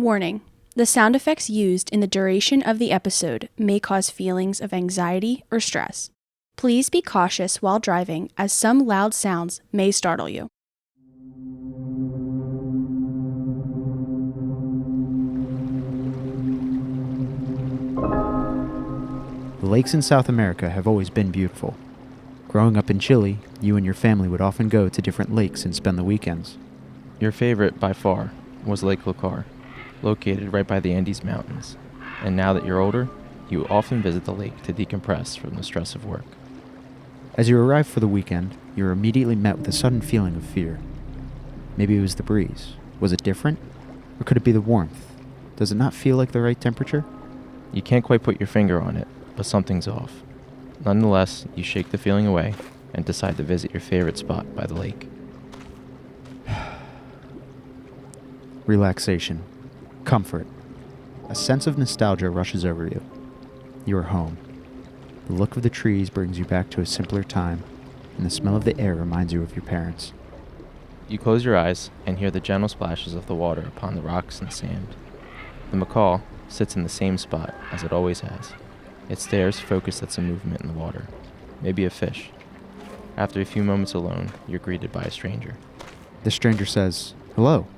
Warning: the sound effects used in the duration of the episode may cause feelings of anxiety or stress. Please be cautious while driving, as some loud sounds may startle you. The lakes in South America have always been beautiful. Growing up in Chile, you and your family would often go to different lakes and spend the weekends. Your favorite, by far, was Lake Lucar, located right by the Andes Mountains. And now that you're older, you often visit the lake to decompress from the stress of work. As you arrive for the weekend, you're immediately met with a sudden feeling of fear. Maybe it was the breeze. Was it different? Or could it be the warmth? Does it not feel like the right temperature? You can't quite put your finger on it, but something's off. Nonetheless, you shake the feeling away and decide to visit your favorite spot by the lake. Relaxation. Comfort. A sense of nostalgia rushes over you. You are home. The look of the trees brings you back to a simpler time, and the smell of the air reminds you of your parents. You close your eyes and hear the gentle splashes of the water upon the rocks and sand. The macaw sits in the same spot as it always has. Its stares focused at some movement in the water, maybe a fish. After a few moments alone, you're greeted by a stranger. The stranger says, "Hello.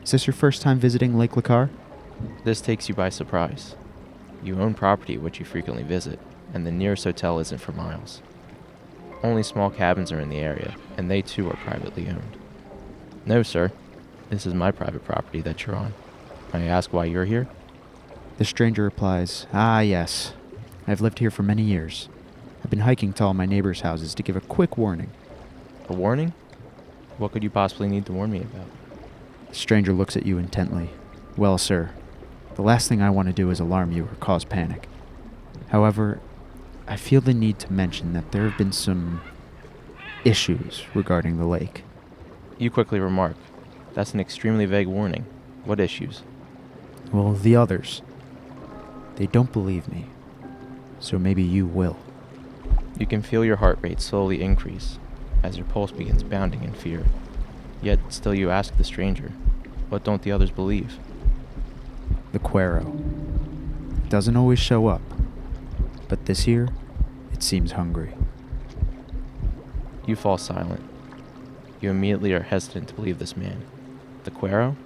Is this your first time visiting Lake Lucar?" This takes you by surprise. You own property which you frequently visit, and the nearest hotel isn't for miles. Only small cabins are in the area, and they too are privately owned. No, sir. This is my private property that you're on. May I ask why you're here? The stranger replies, "Ah, yes. I've lived here for many years. I've been hiking to all my neighbors' houses to give a quick warning." A warning? What could you possibly need to warn me about? The stranger looks at you intently. "Well, sir, the last thing I want to do is alarm you or cause panic. However, I feel the need to mention that there have been some issues regarding the lake." You quickly remark, "That's an extremely vague warning. What issues?" "Well, the others. They don't believe me. So maybe you will." You can feel your heart rate slowly increase as your pulse begins bounding in fear. Yet still you ask the stranger, what don't the others believe? The Cuero. It doesn't always show up, but this year, it seems hungry. You fall silent. You immediately are hesitant to believe this man. The Cuero?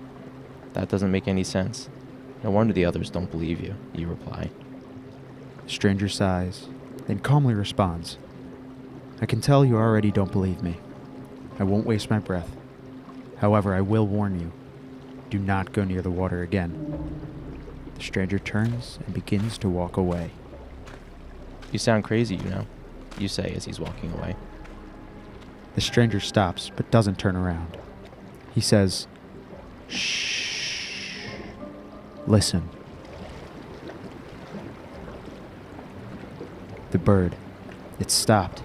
That doesn't make any sense. No wonder the others don't believe you, you reply. The stranger sighs, then calmly responds, "I can tell you already don't believe me. I won't waste my breath. However, I will warn you, do not go near the water again." The stranger turns and begins to walk away. You sound crazy, you say as he's walking away. The stranger stops but doesn't turn around. He says, "Shh. Listen." The bird. It stopped.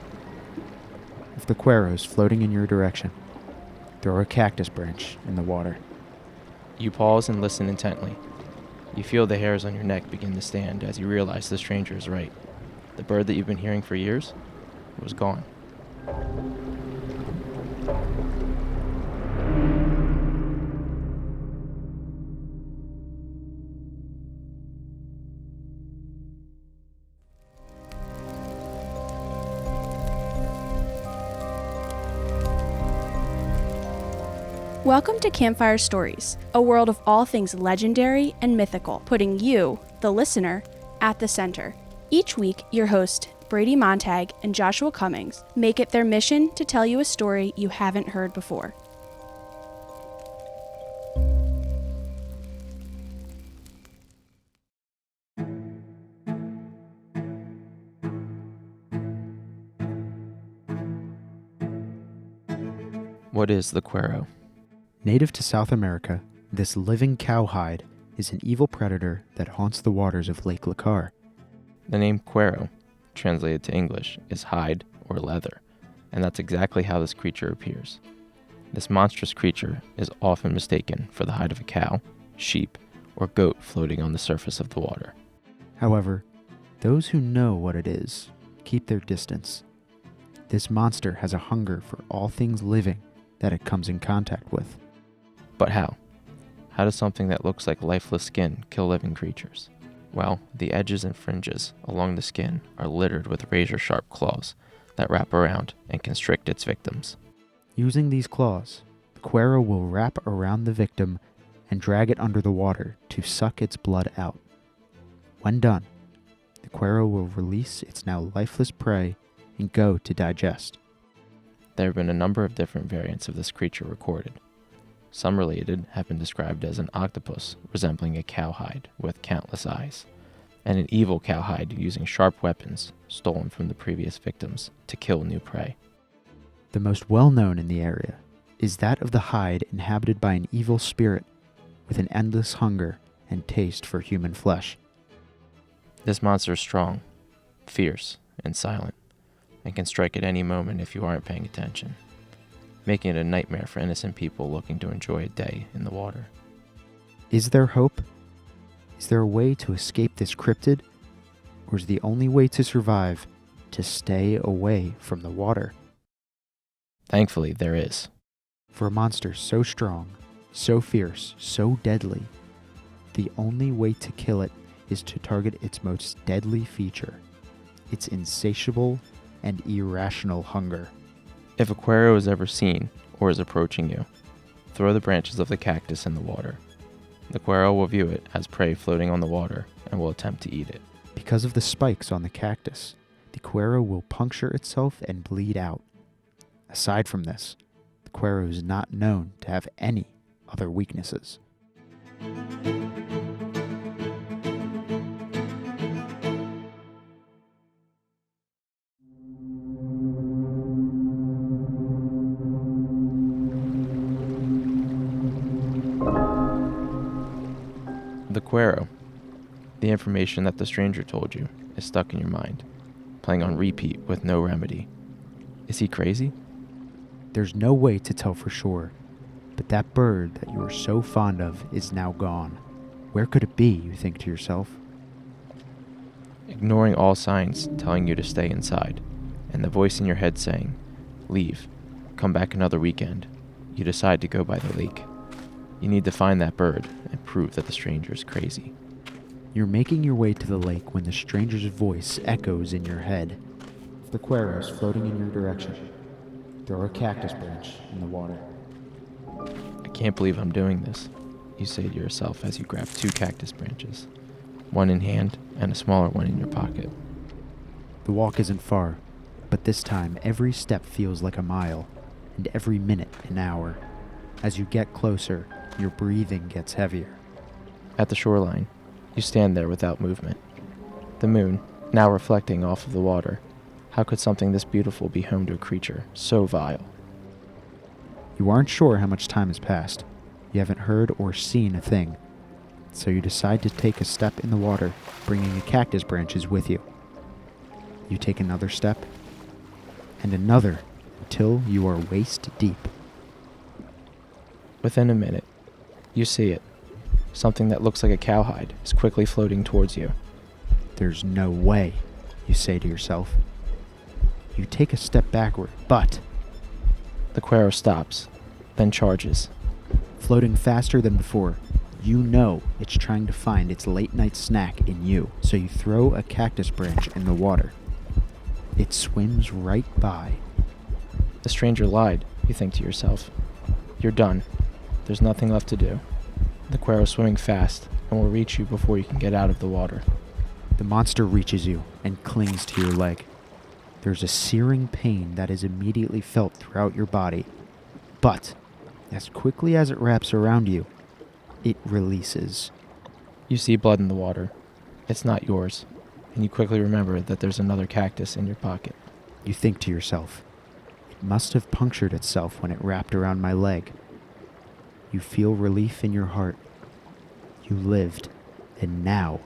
If the Cuero is floating in your direction, throw a cactus branch in the water. You pause and listen intently. You feel the hairs on your neck begin to stand as you realize the stranger is right. The bird that you've been hearing for years was gone. Welcome to Campfire Stories, a world of all things legendary and mythical, putting you, the listener, at the center. Each week, your host, Brady Montag and Joshua Cummings, make it their mission to tell you a story you haven't heard before. What is the Cuero? Native to South America, this living cowhide is an evil predator that haunts the waters of Lake Lucar. The name Cuero, translated to English, is hide or leather, and that's exactly how this creature appears. This monstrous creature is often mistaken for the hide of a cow, sheep, or goat floating on the surface of the water. However, those who know what it is keep their distance. This monster has a hunger for all things living that it comes in contact with. But how? How does something that looks like lifeless skin kill living creatures? Well, the edges and fringes along the skin are littered with razor-sharp claws that wrap around and constrict its victims. Using these claws, the Cuero will wrap around the victim and drag it under the water to suck its blood out. When done, the Cuero will release its now lifeless prey and go to digest. There have been a number of different variants of this creature recorded. Some related have been described as an octopus resembling a cowhide with countless eyes, and an evil cowhide using sharp weapons stolen from the previous victims to kill new prey. The most well-known in the area is that of the hide inhabited by an evil spirit with an endless hunger and taste for human flesh. This monster is strong, fierce, and silent, and can strike at any moment if you aren't paying attention, making it a nightmare for innocent people looking to enjoy a day in the water. Is there hope? Is there a way to escape this cryptid? Or is the only way to survive to stay away from the water? Thankfully, there is. For a monster so strong, so fierce, so deadly, the only way to kill it is to target its most deadly feature, its insatiable and irrational hunger. If a Cuero is ever seen or is approaching you, throw the branches of the cactus in the water. The Cuero will view it as prey floating on the water and will attempt to eat it. Because of the spikes on the cactus, the Cuero will puncture itself and bleed out. Aside from this, the Cuero is not known to have any other weaknesses. The Cuero, the information that the stranger told you, is stuck in your mind, playing on repeat with no remedy. Is he crazy? There's no way to tell for sure, but that bird that you were so fond of is now gone. Where could it be, you think to yourself? Ignoring all signs telling you to stay inside, and the voice in your head saying, "Leave, come back another weekend," you decide to go by the lake. You need to find that bird and prove that the stranger is crazy. You're making your way to the lake when the stranger's voice echoes in your head. The Cuero's floating in your direction. Throw a cactus branch in the water. I can't believe I'm doing this, you say to yourself as you grab 2 cactus branches, one in hand and a smaller one in your pocket. The walk isn't far, but this time every step feels like a mile, and every minute an hour. As you get closer, your breathing gets heavier. At the shoreline, you stand there without movement. The moon, now reflecting off of the water. How could something this beautiful be home to a creature so vile? You aren't sure how much time has passed. You haven't heard or seen a thing. So you decide to take a step in the water, bringing the cactus branches with you. You take another step, and another, until you are waist deep. Within a minute, you see it. Something that looks like a cowhide is quickly floating towards you. There's no way, you say to yourself. You take a step backward, but The Cuero stops, then charges. floating faster than before, you know it's trying to find its late-night snack in you, so you throw a cactus branch in the water. It swims right by. The stranger lied, you think to yourself. You're done. There's nothing left to do. The Cuero is swimming fast and will reach you before you can get out of the water. The monster reaches you and clings to your leg. There's a searing pain that is immediately felt throughout your body, but as quickly as it wraps around you, it releases. You see blood in the water. It's not yours, and you quickly remember that there's another cactus in your pocket. You think to yourself, it must have punctured itself when it wrapped around my leg. You feel relief in your heart. You lived, and now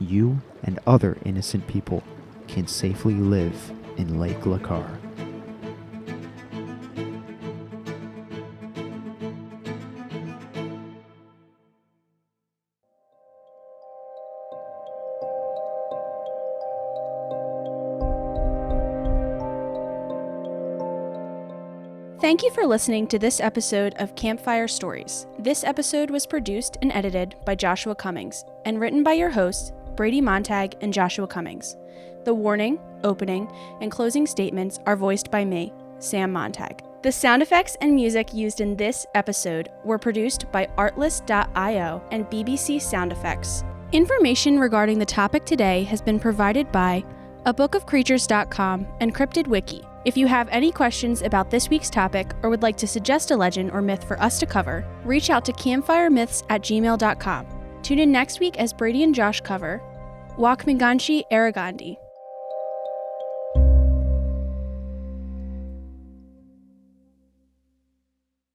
you and other innocent people can safely live in Lake Lacar. Thank you for listening to this episode of Campfire Stories. This episode was produced and edited by Joshua Cummings and written by your hosts, Brady Montag and Joshua Cummings. The warning, opening, and closing statements are voiced by me, Sam Montag. The sound effects and music used in this episode were produced by Artlist.io and BBC Sound Effects. Information regarding the topic today has been provided by abookofcreatures.com and Cryptid Wiki. If you have any questions about this week's topic or would like to suggest a legend or myth for us to cover, reach out to campfiremyths@gmail.com. Tune in next week as Brady and Josh cover Wakminganshi Aragandi.